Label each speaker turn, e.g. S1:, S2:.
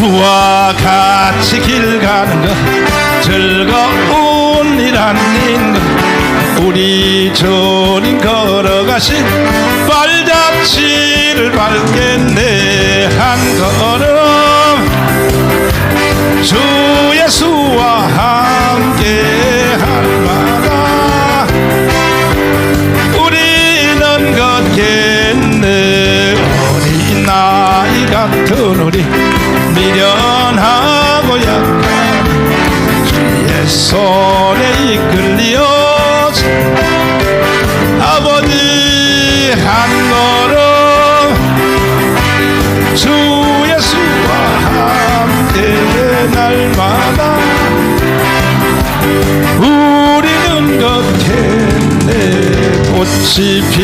S1: 주와 같이 길 가는 것 즐거운 일 아닌가. 우리 주님 걸어가신 발자취를 밟겠네. 한 걸음 주 예수와 함께 할마다 우리는 걷겠네. 어린아이 같은 우리 미련하고 약한 주의 손에 이끌리어 아버지 한 걸음 주 예수와 함께 날마다 우리는 걷겠네. 꽃이 피